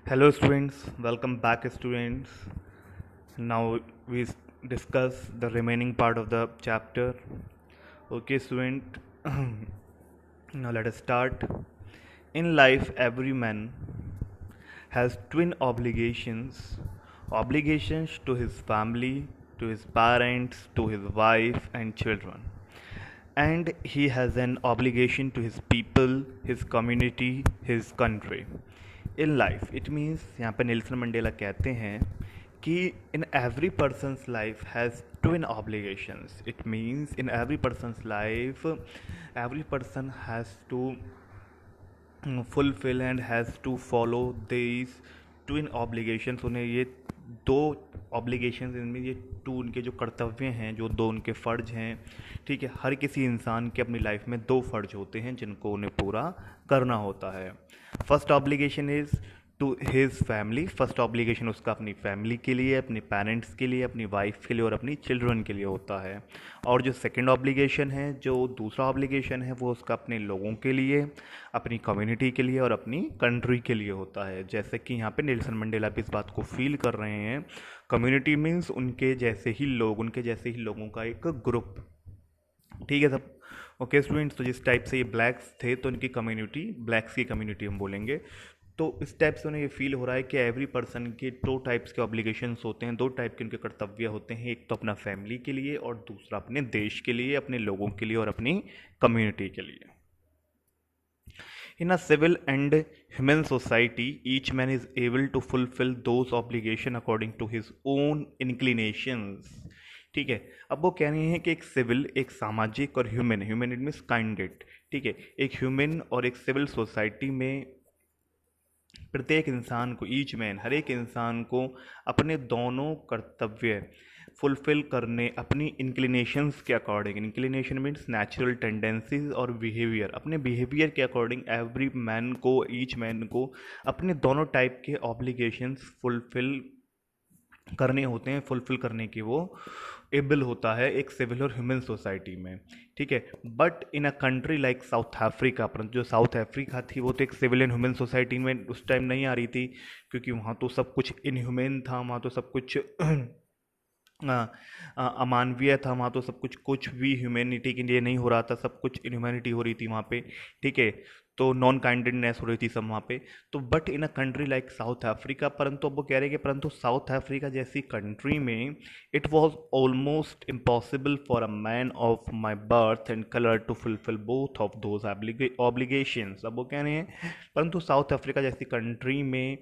Hello students, welcome back students. Now we discuss the remaining part of the chapter. Okay student, now let us start. In life every man has twin obligations to his family, to his parents, to his wife and children. And he has an obligation to his people, his community, his country. In life, it means यहाँ पे Nelson Mandela कहते हैं कि in every person's life has twin obligations. It means in every person's life, every person has to fulfill and has to follow these twin obligations. उन्हें ये दो obligations इनमें ये टू उनके जो कर्तव्य हैं, जो दो उनके फ़र्ज हैं, ठीक है। हर किसी इंसान के अपनी लाइफ में दो फ़र्ज होते हैं जिनको उन्हें पूरा करना होता है। First obligation is to his family. First obligation उसका अपनी फैमिली के लिए, अपने पेरेंट्स के लिए, अपनी वाइफ के लिए और अपनी चिल्ड्रन के लिए होता है। और जो सेकंड ऑब्लिगेशन है, जो दूसरा ऑब्लिगेशन है, वो उसका अपने लोगों के लिए, अपनी कम्युनिटी के लिए और अपनी कंट्री के लिए होता है। जैसे कि यहाँ पे नेल्सन मंडेला भी इस बात को फील कर रहे हैं। कम्युनिटी मीन्स उनके जैसे ही लोग, उनके जैसे ही लोगों का एक ग्रुप, ठीक है सब। ओके स्टूडेंट्स, तो जिस टाइप से ये ब्लैक्स थे तो इनकी कम्युनिटी, ब्लैक्स की कम्युनिटी हम बोलेंगे। तो इस टाइप से उन्हें ये फील हो रहा है कि एवरी पर्सन के दो टाइप्स के ऑब्लिगेशंस होते हैं, दो टाइप के उनके कर्तव्य होते हैं। एक तो अपना फैमिली के लिए और दूसरा अपने देश के लिए, अपने लोगों के लिए और अपनी कम्युनिटी के लिए। In a civil and human society, each man is able to fulfill those obligations according to his own inclinations. ठीक है। अब वो कह रहे हैं कि एक सिविल, एक सामाजिक और ह्यूमन, ह्यूमन इट मीन्स काइंडेड, ठीक है। एक ह्यूमन और एक सिविल सोसाइटी में प्रत्येक इंसान को, ईच मैन, हर एक इंसान को अपने दोनों कर्तव्य फुलफिल करने अपनी इंक्लिनेशंस के according. Inclination means natural tendencies और बिहेवियर। अपने बिहेवियर के अकॉर्डिंग एवरी मैन को, ईच मैन को अपने दोनों टाइप के ऑब्लिगेशंस फुलफिल करने होते हैं, फुलफिल करने की वो एबल होता है एक सिविल और ह्यूमन सोसाइटी में, ठीक है। But in a country like South Africa, परंतु जो साउथ अफ्रीका थी वो तो एक सिविल एंड ह्यूमन सोसाइटी में उस टाइम नहीं आ रही थी, क्योंकि वहाँ तो सब कुछ इनह्यूमन था, वहाँ तो सब कुछ अमानवीय था, वहाँ तो सब कुछ भी ह्यूमैनिटी के लिए नहीं हो रहा था, सब कुछ इनह्यूमैनिटी हो रही थी वहाँ पे, ठीक है। तो नॉन काइंडेडनेस हो रही थी सब वहाँ पे। तो but in a country like South Africa, परंतु अब वो कह रहे हैं कि परंतु साउथ अफ्रीका जैसी कंट्री में it was almost impossible for a man of my birth and colour to fulfil both of those obligations. अब वो कह रहे हैं परंतु साउथ अफ्रीका जैसी कंट्री में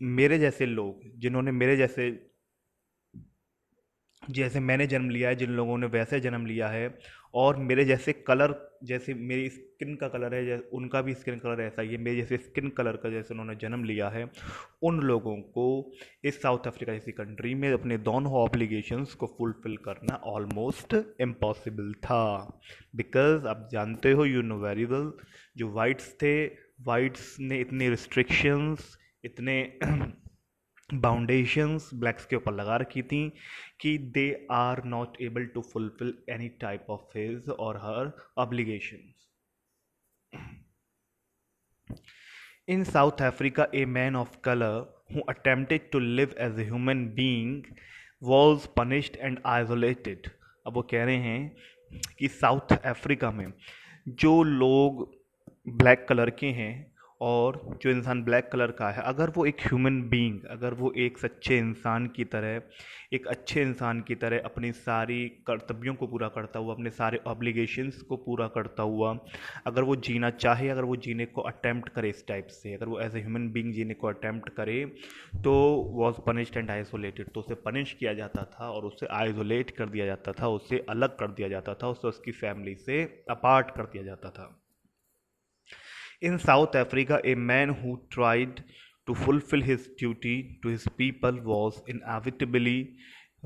मेरे जैसे लोग, जिन्होंने मेरे जैसे, जैसे मैंने जन्म लिया है, जिन लोगों ने वैसे जन्म लिया है, और मेरे जैसे कलर, जैसे मेरी स्किन का कलर है, जैसे उनका भी स्किन कलर ऐसा ही है, मेरे जैसे स्किन कलर का जैसे उन्होंने जन्म लिया है, उन लोगों को इस साउथ अफ्रीका जैसी कंट्री में अपने दोनों ऑब्लिगेशंस को फुलफिल करना ऑलमोस्ट इम्पॉसिबल था। बिकॉज आप जानते हो, यू नो वेरी वेल, जो वाइट्स थे, वाइट्स ने इतने रिस्ट्रिक्शंस, इतने बाउंडेशंस ब्लैक्स के ऊपर लगा रखी थी कि they are not able to fulfil any type of his or her obligations. In South Africa, a man of color who attempted to live as a human being was punished and isolated. अब वो कह रहे हैं कि south Africa में जो लोग black colour के हैं और जो इंसान ब्लैक कलर का है, अगर वो एक ह्यूमन बीइंग, अगर वो एक सच्चे इंसान की तरह, एक अच्छे इंसान की तरह अपनी सारी कर्तव्यों को पूरा करता हुआ, अपने सारे ऑब्लिगेशंस को पूरा करता हुआ, अगर वो जीना चाहे, अगर वो जीने को अटेम्प्ट करे इस टाइप से, अगर वो एज ए ह्यूमन बीइंग जीने को अटेम्प्ट करे, तो वॉज पनिश्ड एंड आइसोलेटेड, तो उसे पनिश किया जाता था और उसे आइसोलेट कर दिया जाता था, उसे अलग कर दिया जाता था, उसे उसकी फैमिली से अपार्ट कर दिया जाता था। In South Africa, a man who tried to fulfill his duty to his people was inevitably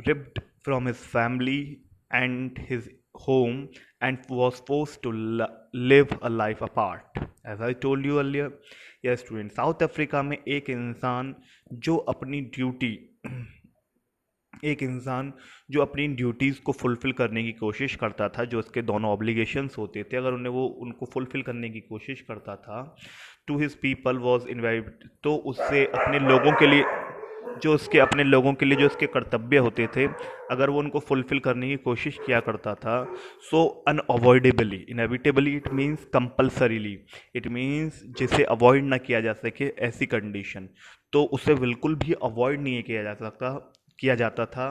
ripped from his family and his home and was forced to live a life apart. As I told you earlier, yes students, South Africa में एक इंसान जो अपनी duty एक इंसान जो अपनी duties को फुलफ़िल करने की कोशिश करता था, जो उसके दोनों ऑब्लिगेशंस होते थे, अगर उन्हें वो उनको फुलफ़िल करने की कोशिश करता था, to his people was invite, तो उससे अपने लोगों के लिए, जो उसके अपने लोगों के लिए जो उसके कर्तव्य होते थे, अगर वो उनको फुलफ़िल करने की कोशिश किया करता था, so unavoidably, inevitably, it means compulsorily, it means जिसे अवॉइड ना किया जा सके ऐसी कंडीशन, तो उसे बिल्कुल भी अवॉइड नहीं किया जा सकता, किया जाता था,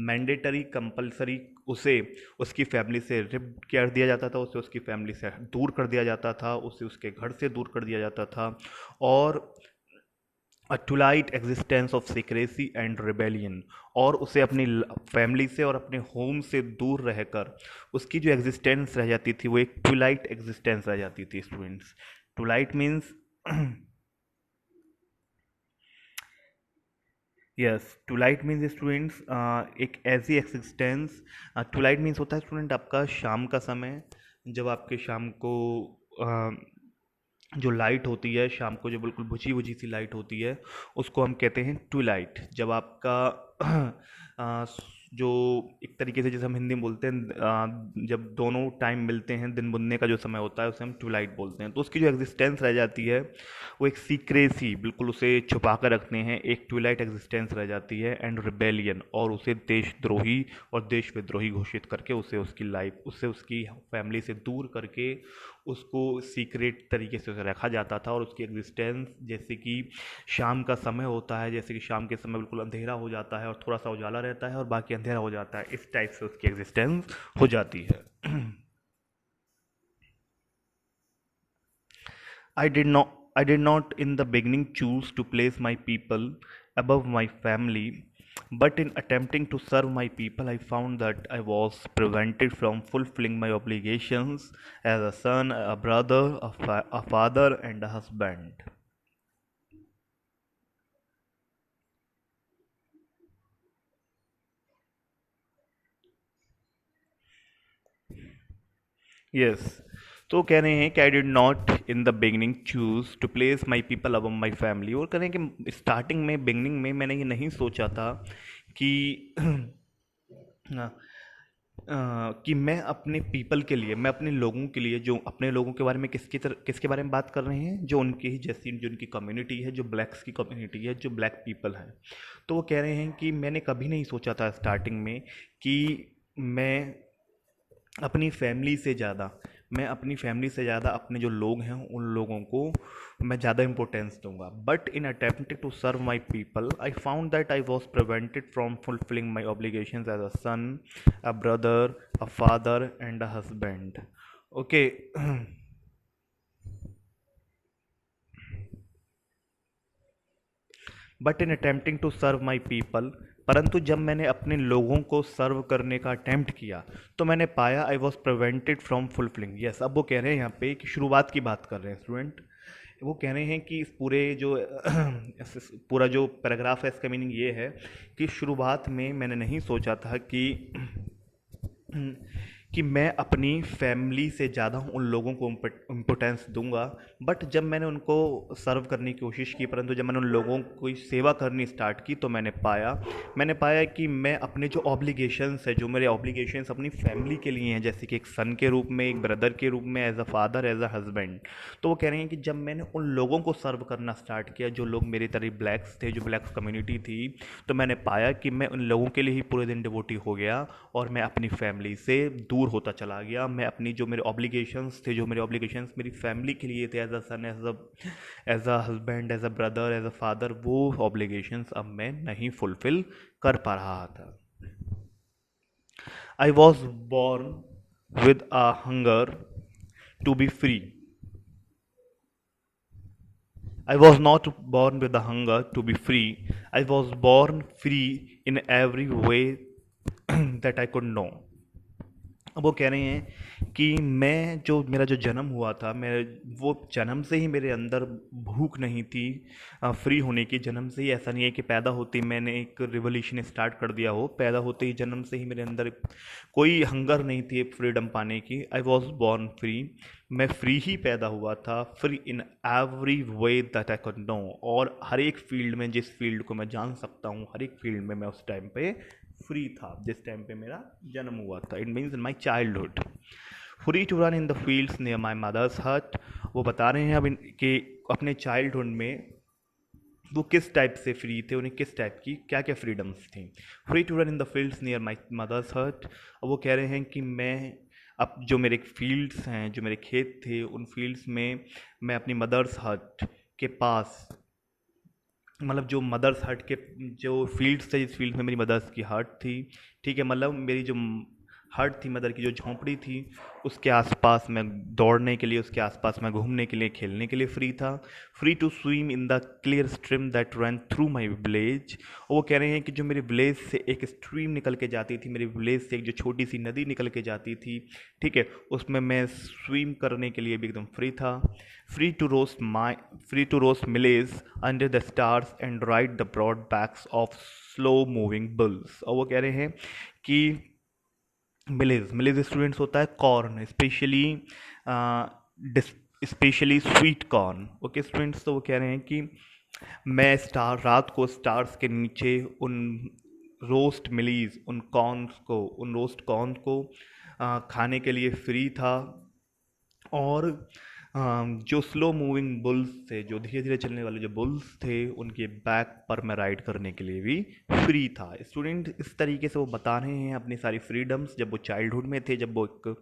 मैंडेटरी कंपलसरी उसे उसकी फैमिली से रिप कर दिया जाता था, उसे उसकी फैमिली से दूर कर दिया जाता था, उसे उसके घर से दूर कर दिया जाता था, और a twilight existence of secrecy and rebellion, और उसे अपनी फैमिली से और अपने होम से दूर रहकर उसकी जो एग्जिस्टेंस रह जाती थी वो एक ट्विलाइट एग्जिस्टेंस रह जाती थी students. Twilight means yes, Twilight means students एक ऐसी एक्सिस्टेंस, ट्विलाइट मीन्स होता है स्टूडेंट आपका शाम का समय, जब आपके शाम को जो लाइट होती है शाम को, जो बिल्कुल बुझी बुझी सी लाइट होती है, उसको हम कहते हैं ट्विलाइट। जब आपका आ, जो एक तरीके से जैसे हम हिंदी में बोलते हैं, जब दोनों टाइम मिलते हैं, दिन बुनने का जो समय होता है उसे हम ट्विलाइट बोलते हैं, तो उसकी जो एग्जिस्टेंस रह जाती है वो एक सीक्रेसी, बिल्कुल उसे छुपा कर रखते हैं, एक ट्विलाइट एग्जिस्टेंस रह जाती है, एंड रिबेलियन, और उसे देशद्रोही और देश विद्रोही घोषित करके उसे उसकी लाइफ, उससे उसकी फैमिली से दूर करके उसको सीक्रेट तरीके से उसे रखा जाता था, और उसकी एग्जिस्टेंस जैसे कि शाम का समय होता है, जैसे कि शाम के समय बिल्कुल अंधेरा हो जाता है और थोड़ा सा उजाला रहता है और बाकी अंधेरा हो जाता है, इस टाइप से उसकी एग्जिस्टेंस हो जाती है। I did not I did not in the beginning choose to place my people above my family, but in attempting to serve my people, I found that I was prevented from fulfilling my obligations as a son, a brother, a father, and a husband. Yes. तो कह रहे हैं कि I did not in the beginning choose to place my people above my family, और कह रहे हैं कि स्टार्टिंग में, बिगनिंग में मैंने ये नहीं सोचा था कि कि मैं अपने पीपल के लिए, मैं अपने लोगों के लिए, जो अपने लोगों के बारे में किसके बारे में बात कर रहे हैं, जो उनकी ही जैसी जो उनकी कम्युनिटी है, जो ब्लैक्स की कम्युनिटी है, जो ब्लैक पीपल हैं, तो वो कह रहे हैं कि मैंने कभी नहीं सोचा था स्टार्टिंग में कि मैं अपनी फैमिली से ज़्यादा, मैं अपनी फैमिली से ज़्यादा अपने जो लोग हैं उन लोगों को मैं ज़्यादा इंपॉर्टेंस दूंगा, but in attempting to serve my people I found that I was prevented from fulfilling my obligations as a son, a brother, a father and a husband. Okay. But in attempting to serve my people, परंतु जब मैंने अपने लोगों को सर्व करने का attempt किया तो मैंने पाया आई was prevented from fulfilling. Yes, अब वो कह रहे हैं यहाँ पे कि शुरुआत की बात कर रहे हैं स्टूडेंट, वो कह रहे हैं कि इस पूरे जो पूरा जो पैराग्राफ है इसका मीनिंग ये है कि शुरुआत में मैंने नहीं सोचा था कि मैं अपनी फैमिली से ज़्यादा उन लोगों को इम्पोर्टेंस दूंगा, बट जब मैंने उनको सर्व करने की कोशिश की, परंतु जब मैंने उन लोगों की सेवा करनी स्टार्ट की तो मैंने पाया कि मैं अपने जो ऑब्लिगेशंस है, जो मेरे ऑब्लिगेशंस अपनी फैमिली के लिए हैं, जैसे कि एक सन के रूप में, एक ब्रदर के रूप में, as a father, as a husband, तो वो कह रहे हैं कि जब मैंने उन लोगों को सर्व करना स्टार्ट किया जो लोग मेरी तरह ब्लैक्स थे, जो ब्लैक्स कम्युनिटी थी, तो मैंने पाया कि मैं उन लोगों के लिए ही पूरे दिन डिवोटी हो गया और मैं अपनी फैमिली से दूर होता चला गया। मैं अपनी जो मेरे ऑब्लिगेशंस थे, जो मेरे ऑब्लिगेशंस मेरी फैमिली के लिए थे, as a son, as a husband, as a brother, as a father, वो ऑब्लिगेशंस अब मैं नहीं फुलफिल कर पा रहा था। I was born with a hunger to be free. I was not born with the hunger to be free. I was born free in every way that I could know. अब वो कह रहे हैं कि मैं जो मेरा जो जन्म हुआ था, मैं वो जन्म से ही मेरे अंदर भूख नहीं थी फ्री होने की। जन्म से ही ऐसा नहीं है कि पैदा होते ही मैंने एक रिवोल्यूशन स्टार्ट कर दिया हो, पैदा होते ही जन्म से ही मेरे अंदर कोई हंगर नहीं थी फ्रीडम पाने की। आई वॉज बॉर्न फ्री, मैं फ्री ही पैदा हुआ था, free in every way that I could know, और हर एक फील्ड में, जिस फील्ड को मैं जान सकता हूँ, हर एक फील्ड में मैं उस टाइम पे फ्री था जिस टाइम पे मेरा जन्म हुआ था। It means in my childhood. Free to run in the fields near my mother's hut. वो बता रहे हैं अब कि अपने चाइल्डहुड में वो किस टाइप से फ्री थे, उन्हें किस टाइप की क्या क्या फ्रीडम्स थी। Free to run in the fields near my mother's hut. अब वो कह रहे हैं कि मैं अब जो मेरे फील्ड्स हैं, जो मेरे खेत थे, उन फील्ड्स में मैं अपनी मदर्स हट के पास, मतलब जो मदर्स हट के जो फील्ड्स थे, जिस फील्ड में मेरी मदर्स की हट थी, ठीक है, मतलब मेरी जो हट थी, मदर की जो झोंपड़ी थी, उसके आसपास मैं दौड़ने के लिए, उसके आसपास मैं घूमने के लिए, खेलने के लिए फ्री था। Free to swim in the clear stream that run through my village. और वो कह रहे हैं कि जो मेरे विलेज से एक स्ट्रीम निकल के जाती थी, मेरे विलेज से एक जो छोटी सी नदी निकल के जाती थी, ठीक है, उसमें मैं स्विम करने के लिए भी एकदम फ्री था। Free to roast mealies under the stars and ride the broad backs of slow moving bulls. और वो कह रहे हैं कि मिलेज स्टूडेंट्स होता है corn, specially sweet corn. Okay students, तो वो कह रहे हैं कि मैं रात को स्टार्स के नीचे उन रोस्ट कॉर्न को खाने के लिए फ्री था। और जो स्लो मूविंग बुल्स थे, जो धीरे धीरे चलने वाले जो बुल्स थे, उनके बैक पर मैं राइड करने के लिए भी फ्री था। स्टूडेंट इस तरीके से वो बता रहे हैं अपनी सारी फ्रीडम्स, जब वो चाइल्डहुड में थे, जब वो एक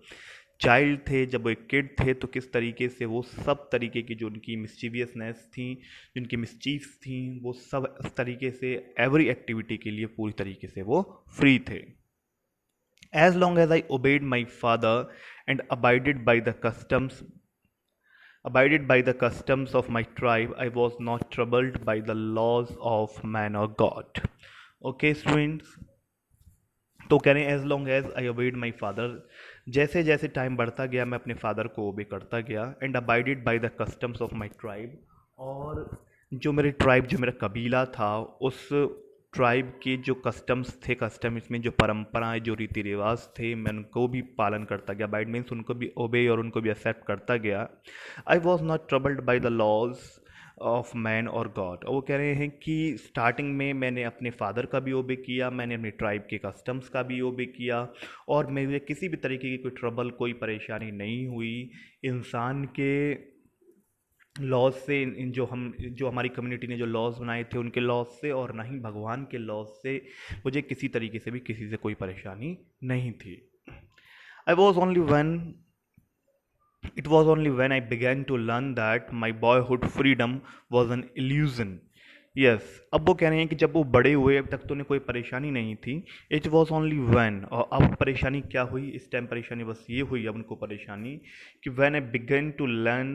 चाइल्ड थे, जब वो एक किड थे, तो किस तरीके से वो सब तरीके की जो उनकी मिस्चीवियसनेस थी, जो उनकी मिस्चीव्स थी, वो सब इस तरीके से एवरी एक्टिविटी के लिए पूरी तरीके से वो फ्री थे। As long as I obeyed my father and abided by the customs of my tribe, I was not troubled by the laws of man or God. Okay, students. तो कह रहे हैं as long as I obeyed my father, जैसे जैसे time बढ़ता गया मैं अपने फादर को ओबे करता गया, and abided by the customs of my tribe. और जो मेरे ट्राइब, जो मेरा कबीला था, उस ट्राइब के जो कस्टम्स थे, कस्टम इसमें जो परंपराएं, जो रीति रिवाज थे, मैं उनको भी पालन करता गया। अबाइड मीन्स उनको भी ओबे और उनको भी एक्सेप्ट करता गया। I was not troubled by the laws of man or God. और वो कह रहे हैं कि स्टार्टिंग में मैंने अपने फादर का भी ओबे किया, मैंने अपने ट्राइब के कस्टम्स का भी ओबे किया, और मुझे किसी भी तरीके की कोई ट्रबल, कोई परेशानी नहीं हुई इंसान के लॉज से, इन जो हमारी कम्युनिटी ने जो लॉज बनाए थे उनके लॉज से, और ना ही भगवान के लॉज से मुझे किसी तरीके से भी किसी से कोई परेशानी नहीं थी। I was only one It was only when I began to learn that my boyhood freedom was an illusion. Yes, अब वो कह रहे हैं कि जब वो बड़े हुए, अब तक तो उन्हें कोई परेशानी नहीं थी। इट वॉज ओनली वैन, और अब परेशानी क्या हुई, इस टाइम परेशानी बस ये हुई अब उनको परेशानी कि when I began to learn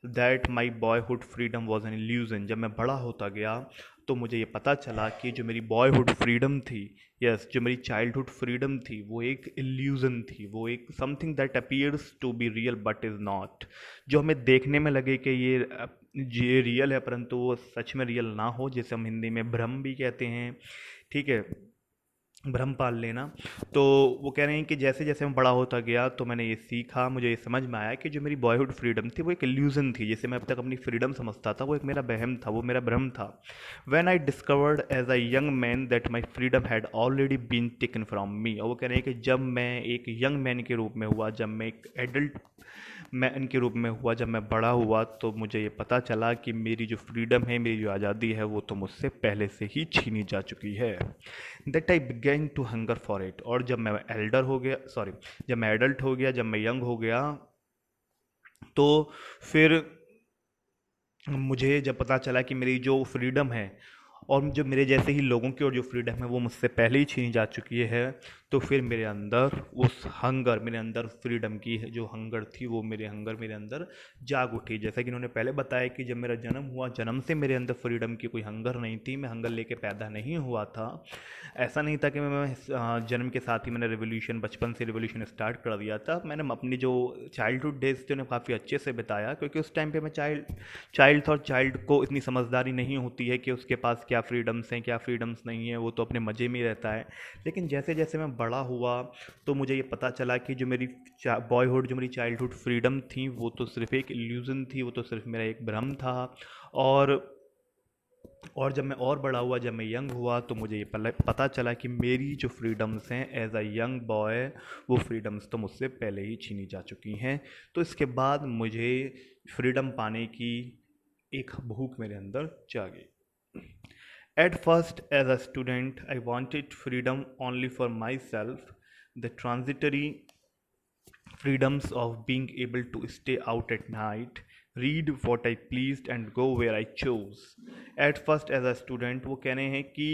that my boyhood freedom was an illusion. जब मैं बड़ा होता गया तो मुझे ये पता चला कि जो मेरी बॉयहुड फ्रीडम थी, यस, जो मेरी चाइल्डहुड फ्रीडम थी, वो एक इल्यूजन थी, वो एक something that appears to be real but is not. जो हमें देखने में लगे कि ये रियल है, परंतु वो सच में रियल ना हो, जैसे हम हिंदी में भ्रम भी कहते हैं, ठीक है, भ्रम पाल लेना। तो वो कह रहे हैं कि जैसे जैसे मैं बड़ा होता गया तो मैंने ये सीखा, मुझे ये समझ में आया कि जो मेरी बॉयहुड फ्रीडम थी वो एक इल्यूजन थी, जैसे मैं अब तक अपनी फ्रीडम समझता था, वो एक मेरा वहम था, वो मेरा भ्रम था। When I discovered as a young man that my freedom had already been taken from me. और वो कह रहे हैं कि जब मैं एक यंग मैन के रूप में हुआ, जब मैं एक एडल्ट मैन के रूप में हुआ, जब मैं बड़ा हुआ, तो मुझे ये पता चला कि मेरी जो फ्रीडम है, मेरी जो आज़ादी है, वो तो मुझसे पहले से ही छीनी जा चुकी है। That I began to hunger for it. और जब मैं जब मैं एडल्ट हो गया, जब मैं यंग हो गया, तो फिर मुझे जब पता चला कि मेरी जो फ्रीडम है, और जो मेरे जैसे ही लोगों की और जो फ्रीडम है वो मुझसे पहले ही छीनी जा चुकी है, तो फिर मेरे अंदर उस हंगर, मेरे अंदर फ्रीडम की जो हंगर थी, वो मेरे अंदर जाग उठी। जैसा कि इन्होंने पहले बताया कि जब मेरा जन्म हुआ, जन्म से मेरे अंदर फ्रीडम की कोई हंगर नहीं थी, मैं हंगर लेके पैदा नहीं हुआ था। ऐसा नहीं था कि मैं जन्म के साथ ही मैंने रेवोल्यूशन, बचपन से रेवोल्यूशन स्टार्ट कर दिया था। मैंने अपनी जो चाइल्डहुड डेज थे उन्हें काफ़ी अच्छे से बिताया, क्योंकि उस टाइम पे मैं चाइल्ड था, और चाइल्ड को इतनी समझदारी नहीं होती है कि उसके पास क्या फ्रीडम्स हैं, क्या फ्रीडम्स नहीं है, वो तो अपने मज़े में ही रहता है। लेकिन जैसे जैसे मैं बड़ा हुआ तो मुझे ये पता चला कि जो मेरी बॉयहुड, जो मेरी चाइल्डहुड फ्रीडम थी, वो तो सिर्फ एक इल्यूज़न थी, वो तो सिर्फ मेरा एक भ्रम था। और और जब मैं और बड़ा हुआ, जब मैं यंग हुआ, तो मुझे ये पता चला कि मेरी जो फ्रीडम्स हैं एज अ यंग बॉय, वो फ्रीडम्स तो मुझसे पहले ही छीनी जा चुकी हैं। तो इसके बाद मुझे फ्रीडम पाने की एक भूख मेरे अंदर जागी। At first, as a student, I wanted freedom only for myself, the transitory freedoms of being able to stay out at night, read what I pleased and go where I chose. At first, as a student, वो कह रहे हैं कि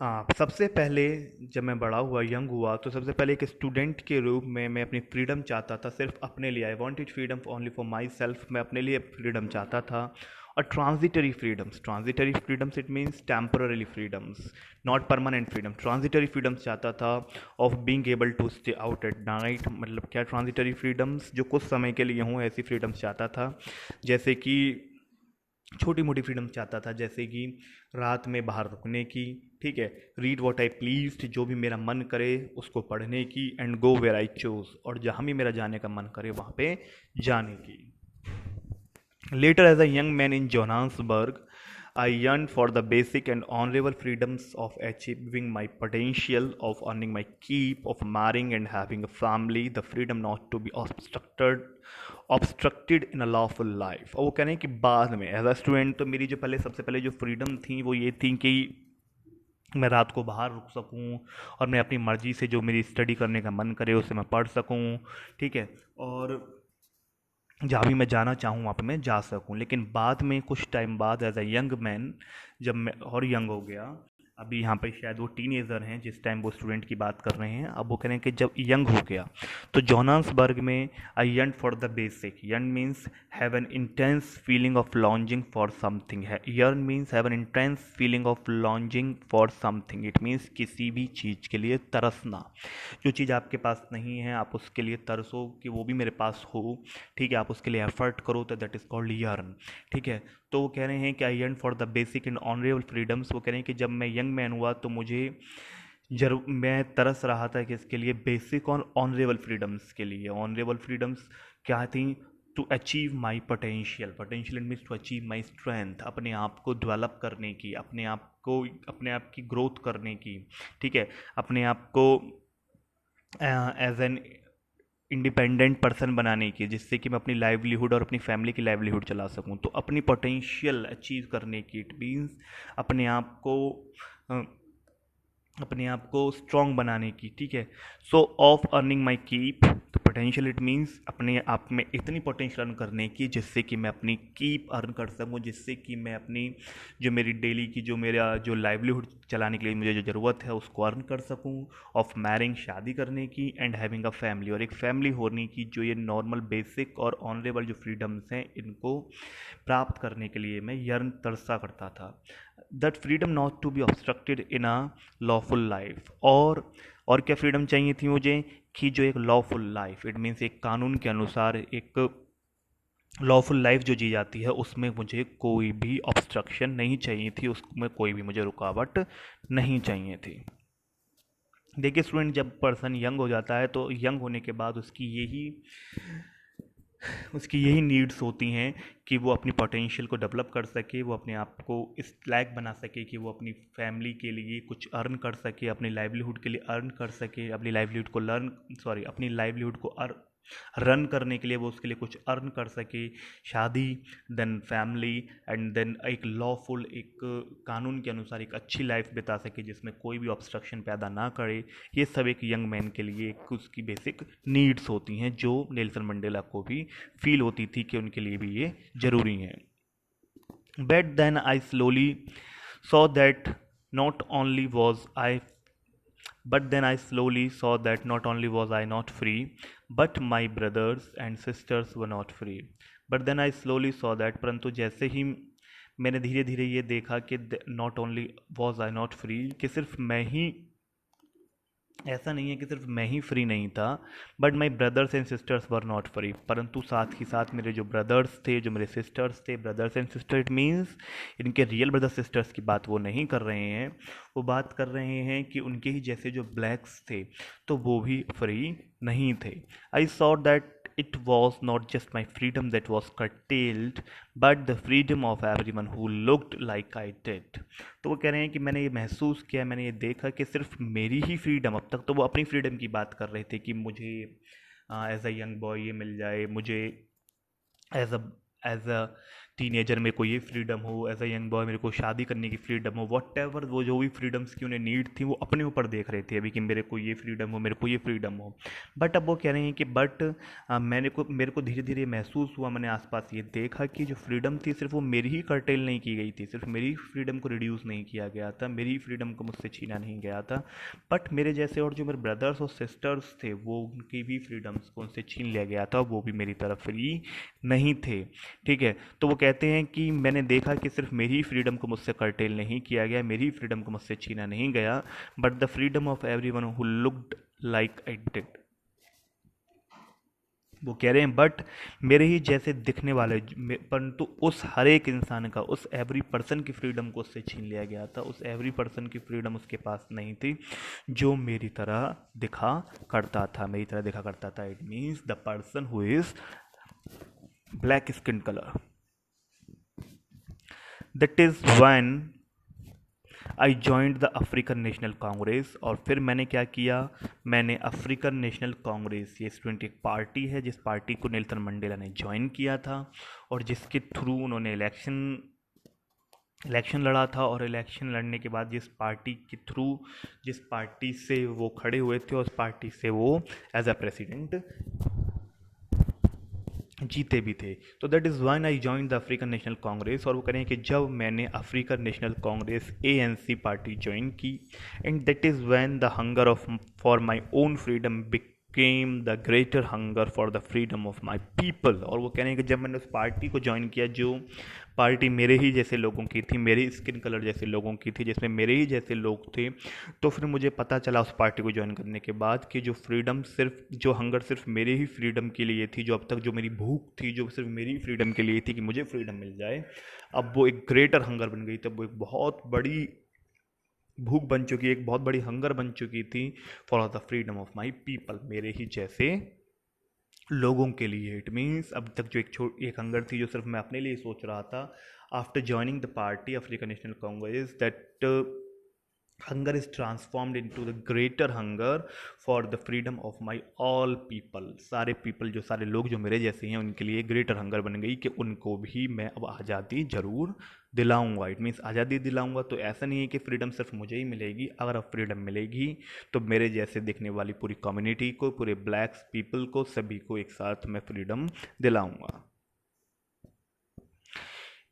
हाँ, सबसे पहले जब मैं बड़ा हुआ, यंग हुआ, तो सबसे पहले एक स्टूडेंट के रूप में मैं अपनी फ्रीडम चाहता था, सिर्फ अपने लिए। I wanted freedom only for myself, मैं अपने लिए फ्रीडम चाहता था। और transitory freedoms it means temporary freedoms, not permanent freedom. Transitory freedoms चाहता था of being able to stay out at night. मतलब क्या ट्रांजिटरी फ्रीडम्स, जो कुछ समय के लिए हों, ऐसी फ्रीडम्स चाहता था। जैसे कि छोटी मोटी फ्रीडम चाहता था, जैसे कि रात में बाहर रुकने की, ठीक है, रीड व्हाट आई प्लीज्ड, जो भी मेरा मन करे उसको पढ़ने की, and go where I chose, और जहाँ भी मेरा जाने का मन करे वहाँ पे जाने की। Later, as a young man in Johannesburg, I yearned for the basic and honorable freedoms of achieving my potential, of earning my keep, of marrying and having a family, the freedom not to be obstructed in a lawful life। और वो कह रहे हैं कि बाद में as a student तो मेरी जो पहले सबसे पहले जो फ्रीडम थी वो ये थी कि मैं रात को बाहर रुक सकूं और मैं अपनी मर्जी से जो मेरी स्टडी करने का मन करे उसे मैं पढ़ सकूं, ठीक है, और जहाँ भी मैं जाना चाहूँ वहाँ पे मैं जा सकूँ। लेकिन बाद में कुछ टाइम बाद एज अ यंग मैन, जब मैं और यंग हो गया, अभी यहाँ पे शायद वो टीनेजर हैं जिस टाइम वो स्टूडेंट की बात कर रहे हैं, अब वो कह रहे हैं कि जब यंग हो गया तो जोहान्सबर्ग में I yearn for the basic. Yearn means have an intense feeling of longing for something है। Yearn means have an intense feeling of longing for something, it means किसी भी चीज़ के लिए तरसना। जो चीज़ आपके पास नहीं है आप उसके लिए तरसो कि वो भी मेरे पास हो, ठीक है, आप उसके लिए एफर्ट करो, तो दैट इज़ कॉल्ड यर्न, ठीक है। तो वो कह रहे हैं कि I yearn for the basic and honourable freedoms. वो कह रहे हैं कि जब मैं यंग मैन हुआ तो मुझे जरूर मैं तरस रहा था कि इसके लिए बेसिक और ऑनरेबल फ्रीडम्स के लिए। ऑनरेबल फ्रीडम्स क्या थी? To achieve my potential, potential it means to achieve my strength, अपने आप को डेवलप करने की, अपने आप को, अपने आप की ग्रोथ करने की, ठीक है, अपने आप को एज एन इंडिपेंडेंट पर्सन बनाने की, जिससे कि मैं अपनी लाइवलीहुड और अपनी फैमिली की लाइवलीहुड चला सकूं। तो अपनी पोटेंशियल अचीव करने की, इट मीन्स अपने आप को अपने आप को स्ट्रॉन्ग बनाने की, ठीक है। सो ऑफ अर्निंग माई कीप, तो पोटेंशियल इट मीन्स अपने आप में इतनी पोटेंशियल अर्न करने की जिससे कि मैं अपनी कीप अर्न कर सकूं, जिससे कि मैं अपनी जो मेरी डेली की जो मेरा जो लाइवलीहुड चलाने के लिए मुझे जो ज़रूरत है उसको अर्न कर सकूं। ऑफ मैरिंग, शादी करने की, एंड हैविंग अ फैमिली, और एक फैमिली होने की। जो ये नॉर्मल बेसिक और ऑनरेबल जो फ्रीडम्स हैं इनको प्राप्त करने के लिए मैं यर्न तरसा करता था। That freedom not to be obstructed in a lawful life. और क्या फ्रीडम चाहिए थी मुझे? कि जो एक लॉफुल लाइफ, इट मीन्स एक कानून के अनुसार एक लॉफुल लाइफ जो जी जाती है उसमें मुझे कोई भी ऑब्स्ट्रक्शन नहीं चाहिए थी, उसमें कोई भी मुझे रुकावट नहीं चाहिए थी। देखिए स्टूडेंट, जब पर्सन यंग हो जाता है तो यंग होने के बाद उसकी यही नीड्स होती हैं कि वो अपनी पोटेंशियल को डेवलप कर सके, वो अपने आप को इस लायक बना सके कि वो अपनी फैमिली के लिए कुछ अर्न कर सके, अपनी लाइवलीहुड के लिए अर्न कर सके, अपनी लाइवलीहुड को अपनी लाइवलीहुड को रन करने के लिए वो उसके लिए कुछ अर्न कर सके। शादी, देन फैमिली, एंड देन एक लॉफुल, एक कानून के अनुसार एक अच्छी लाइफ बिता सके जिसमें कोई भी ऑब्स्ट्रक्शन पैदा ना करे। ये सब एक यंग मैन के लिए एक उसकी बेसिक नीड्स होती हैं जो नेल्सन मंडेला को भी फील होती थी कि उनके लिए भी ये ज़रूरी है। But then I slowly saw that not only was I But then I slowly saw that not only was I not free, but my brothers and sisters were not free. But then I slowly saw that, परंतु जैसे ही मैंने धीरे धीरे ये देखा कि not only was I not free, कि सिर्फ मैं ही, ऐसा नहीं है कि सिर्फ मैं ही फ्री नहीं था, but my brothers and sisters were not free, परंतु साथ ही साथ मेरे जो ब्रदर्स थे, जो मेरे सिस्टर्स थे, brothers and sister it means इनके रियल ब्रदर सिस्टर्स की बात वो नहीं कर रहे हैं, वो बात कर रहे हैं कि उनके ही जैसे जो ब्लैक्स थे तो वो भी फ्री नहीं थे। I saw that it was not just my freedom that was curtailed, but the freedom of everyone who looked like I did. तो वो कह रहे हैं कि मैंने ये महसूस किया, मैंने ये देखा कि सिर्फ मेरी ही फ्रीडम, अब तक तो वो अपनी फ्रीडम की बात कर रहे थे कि मुझे एज अ यंग बॉय ये मिल जाए, मुझे एज अ टीनेजर मेरे को ये फ्रीडम हो, एज अ यंग बॉय मेरे को शादी करने की फ्रीडम हो, वॉट एवर वो जो भी फ्रीडम्स की उन्हें नीड थी वो अपने ऊपर देख रहे थे अभी कि मेरे को ये फ्रीडम हो, मेरे को ये फ्रीडम हो। बट अब वो कह रहे हैं कि मेरे को धीरे धीरे महसूस हुआ, मैंने आसपास ये देखा कि जो फ्रीडम थी सिर्फ वो मेरी ही कर्टेल नहीं की गई थी, सिर्फ मेरी फ्रीडम को रिड्यूस नहीं किया गया था, मेरी फ्रीडम को मुझसे छीना नहीं गया था, बट मेरे जैसे और जो मेरे ब्रदर्स और सिस्टर्स थे वो उनकी भी फ्रीडम्स को उनसे छीन लिया गया था, वो भी मेरी तरफ फ्री नहीं थे। ठीक है, तो वो कहते हैं कि मैंने देखा कि सिर्फ मेरी फ्रीडम को मुझसे कर्टेल नहीं किया गया, मेरी फ्रीडम को मुझसे छीना नहीं गया, but the freedom of everyone who looked like I did. वो कह रहे हैं बट मेरे ही जैसे दिखने वाले, परंतु उस हर एक इंसान का, उस एवरी पर्सन की फ्रीडम को उससे छीन लिया गया था, उस एवरी पर्सन की फ्रीडम उसके पास नहीं थी जो मेरी तरह दिखा करता था, मेरी तरह दिखा करता था। It means the person who is black skin colour. That is when I joined the African National Congress. और फिर मैंने क्या किया, मैंने अफ्रीकन नेशनल कांग्रेस, ये स्टूडेंट एक पार्टी है जिस पार्टी को नेल्सन मंडेला ने ज्वाइन किया था और जिसके थ्रू उन्होंने इलेक्शन लड़ा था, और इलेक्शन लड़ने के बाद जिस पार्टी के थ्रू, जिस पार्टी से वो खड़े हुए थे उस पार्टी से वो एज अ प्रेसिडेंट जीते भी थे। तो that is one I join the African National Congress. और वो करें कि जब मैंने African National Congress ANC party join की, and that is when the hunger of for my own freedom became the greater hunger for the freedom of my people. और वो कह रहे हैं कि जब मैंने उस पार्टी को ज्वाइन किया, जो पार्टी मेरे ही जैसे लोगों की थी, मेरे स्किन कलर जैसे लोगों की थी, जिसमें मेरे ही जैसे लोग थे, तो फिर मुझे पता चला उस पार्टी को ज्वाइन करने के बाद कि जो फ्रीडम, सिर्फ जो हंगर सिर्फ मेरे ही फ्रीडम के लिए थी, जो अब तक जो मेरी भूख थी जो सिर्फ मेरी फ्रीडम के लिए थी कि मुझे फ्रीडम मिल जाए, अब वो एक ग्रेटर हंगर बन गई। तब वो एक बहुत बड़ी भूख बन चुकी, एक बहुत बड़ी हंगर बन चुकी थी for the freedom of my people, मेरे ही जैसे लोगों के लिए। इट मीन्स अब तक जो एक हंगर थी जो सिर्फ मैं अपने लिए सोच रहा था, after joining the party African National Congress, that hunger is transformed into the greater hunger for the freedom of my all people। सारे people, जो सारे लोग जो मेरे जैसे हैं, उनके लिए ग्रेटर हंगर बन गई कि उनको भी मैं अब आज़ादी ज़रूर दिलाऊंगा। इट मीन्स आज़ादी दिलाऊंगा तो ऐसा नहीं है कि फ्रीडम सिर्फ मुझे ही मिलेगी, अगर अब फ्रीडम मिलेगी तो मेरे जैसे दिखने वाली पूरी कम्युनिटी को, पूरे ब्लैक्स पीपल को, सभी को एक साथ मैं freedom दिलाऊंगा।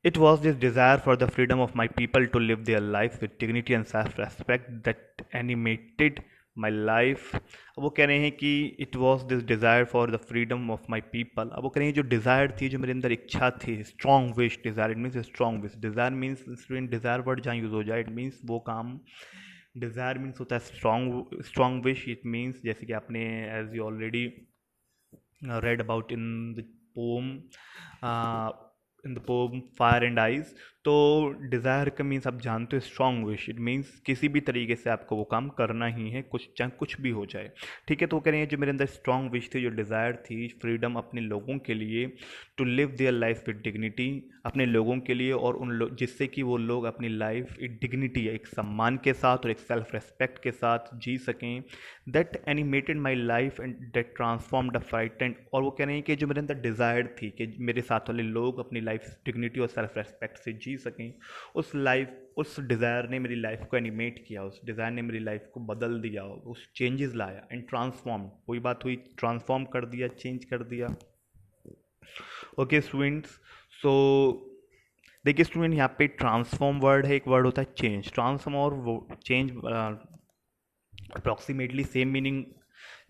It was this desire for the freedom of my people to live their lives with dignity and self-respect that animated my life। अब वो कह रहे हैं कि it was this desire for the freedom of my people। अब वो कह रहे हैं जो desire थी, जो मेरे अंदर इच्छा थी, strong wish, desire, it means strong wish। desire means student, desire word जहाँ यूज़ हो जाए, it means वो काम, desire means होता है strong wish। it means जैसे कि आपने as you already read about in the poem fire and eyes. तो डिज़ायर का मीन्स आप जानते हो स्ट्रॉन्ग विश। इट मीन्स किसी भी तरीके से आपको वो काम करना ही है, कुछ चाहे कुछ भी हो जाए। ठीक है, तो वो कह रहे हैं जो मेरे अंदर स्ट्रॉन्ग विश थी, जो डिज़ायर थी फ्रीडम अपने लोगों के लिए, to live their life with dignity, अपने लोगों के लिए, और उन लोग जिससे कि वो लोग अपनी लाइफ एक डिग्निटी, एक सम्मान के साथ और एक सेल्फ रेस्पेक्ट के साथ जी सकें। That animated my life and that transformed the fight and. और वो कह रहे हैं कि जो मेरे अंदर डिज़ायर थी कि मेरे साथ वाले लोग अपनी लाइफ डिग्निटी और सेल्फ रेस्पेक्ट से जी सकें, उस डिज़ायर ने मेरी लाइफ को एनिमेट किया, उस डिज़ायर ने मेरी लाइफ को बदल दिया, उस चेंजेस लाया। एंड ट्रांसफॉर्म, वही बात हुई, ट्रांसफॉर्म कर दिया, चेंज कर दिया। ओके स्टूडेंट्स, सो देखिए स्टूडेंट, यहाँ पे ट्रांसफॉर्म वर्ड है, एक वर्ड होता है चेंज। ट्रांसफॉर्म और change approximately same meaning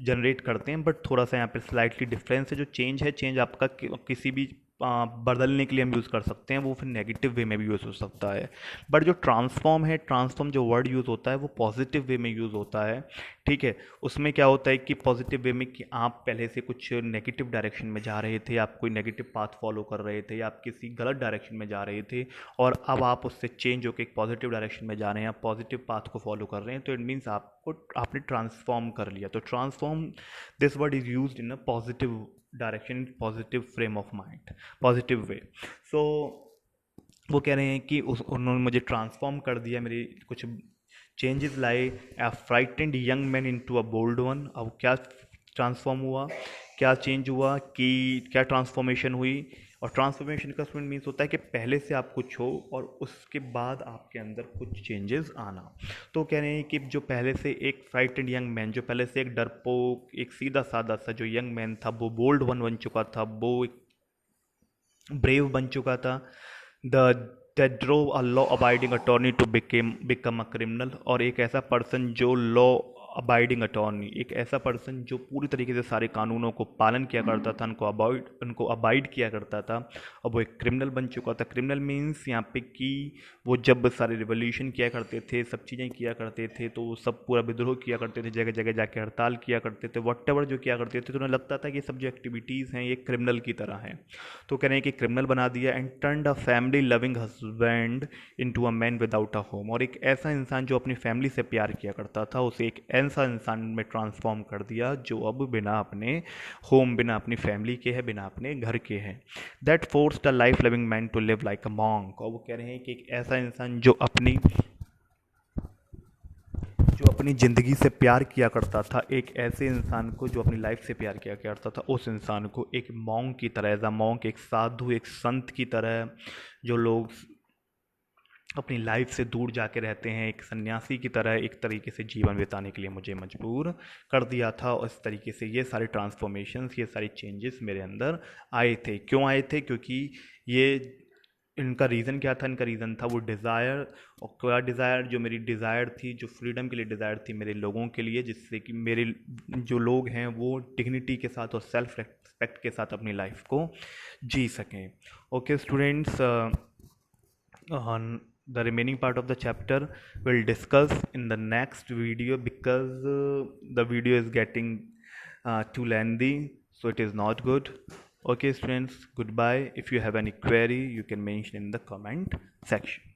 generate करते हैं, बट थोड़ा सा यहाँ पे स्लाइटली डिफरेंस है। जो चेंज है, चेंज आपका किसी भी बदलने के लिए हम यूज़ कर सकते हैं, वो फिर नेगेटिव वे में भी यूज़ हो सकता है। बट जो ट्रांसफॉर्म है, ट्रांसफॉर्म जो वर्ड यूज़ होता है वो पॉजिटिव वे में यूज़ होता है। ठीक है, उसमें क्या होता है कि पॉजिटिव वे में कि आप पहले से कुछ नेगेटिव डायरेक्शन में जा रहे थे, आप कोई नेगेटिव पाथ फॉलो कर रहे थे, या आप किसी गलत डायरेक्शन में जा रहे थे, और अब आप उससे चेंज होकर एक पॉजिटिव डायरेक्शन में जा रहे हैं, आप पॉजिटिव पाथ को फॉलो कर रहे हैं, तो इट मीन्स आपने ट्रांसफॉर्म कर लिया। तो transform, this word is used in a positive direction in positive frame of mind, positive way. So वो कह रहे हैं कि उन्होंने मुझे ट्रांसफॉर्म कर दिया, मेरी कुछ चेंजेस लाए। A frightened young man into a bold one. अब क्या ट्रांसफॉर्म हुआ, क्या चेंज हुआ, कि क्या ट्रांसफॉर्मेशन हुई। और ट्रांसफॉर्मेशन का स्टूडेंट मीन्स होता है कि पहले से आप कुछ हो और उसके बाद आपके अंदर कुछ चेंजेस आना। तो कह रहे हैं कि जो पहले से एक फ्राइटेंड यंग मैन, जो पहले से एक डरपोक, एक सीधा साधा सा जो यंग मैन था, वो बोल्ड वन बन चुका था, वो एक ब्रेव बन चुका था। The that drove a law abiding attorney to become a criminal। और एक ऐसा पर्सन जो लॉ अबाइडिंग अटॉर्नी, एक ऐसा पर्सन जो पूरी तरीके से सारे कानूनों को पालन किया करता था, उनको अबाइड किया करता था, और वो एक क्रिमिनल बन चुका था। क्रिमिनल मीन्स यहाँ पे कि वो जब सारे रिवोल्यूशन किया करते थे, सब चीज़ें किया करते थे, तो वो सब पूरा विद्रोह किया करते थे, जगह जगह जाके हड़ताल किया करते थे, वॉट जो किया करते थे, तो उन्हें लगता था कि ये सब जो एक्टिविटीज़ हैं ये क्रिमिनल की तरह हैं। तो कह रहे हैं कि क्रिमिनल बना दिया। And turned a family loving husband into a man without a home. और एक ऐसा इंसान जो अपनी फैमिली से प्यार किया करता था, उसे एक ऐसा इंसान में ट्रांसफॉर्म कर दिया जो अब बिना अपने होम, बिना अपनी फैमिली के है, बिना अपने घर के हैं। That forced a life living man to live like a monk. और वो कह रहे हैं कि एक ऐसा इंसान जो अपनी ज़िंदगी से प्यार किया करता था, एक ऐसे इंसान को जो अपनी लाइफ से प्यार किया करता था, उस इंसान को एक मॉन्क की तरह, एज अ मॉन्क, एक साधु, एक संत की तरह, जो लोग अपनी लाइफ से दूर जाके रहते हैं, एक सन्यासी की तरह एक तरीके से जीवन बिताने के लिए मुझे मजबूर कर दिया था। और इस तरीके से ये सारे ट्रांसफॉर्मेशंस, ये सारे चेंजेस मेरे अंदर आए थे। क्यों आए थे? क्योंकि ये, इनका रीज़न क्या था? इनका रीज़न था वो डिज़ायर। और क्या डिज़ायर? जो मेरी डिज़ायर थी, जो फ्रीडम के लिए डिज़ायर थी मेरे लोगों के लिए, जिससे कि मेरे जो लोग हैं वो डिग्निटी के साथ और सेल्फ रिस्पेक्ट के साथ अपनी लाइफ को जी सकें। Okay students, on the remaining part of the chapter we'll discuss in the next video, because the video is getting too lengthy, so it is not good. Okay students, goodbye. If you have any query you can mention in the comment section.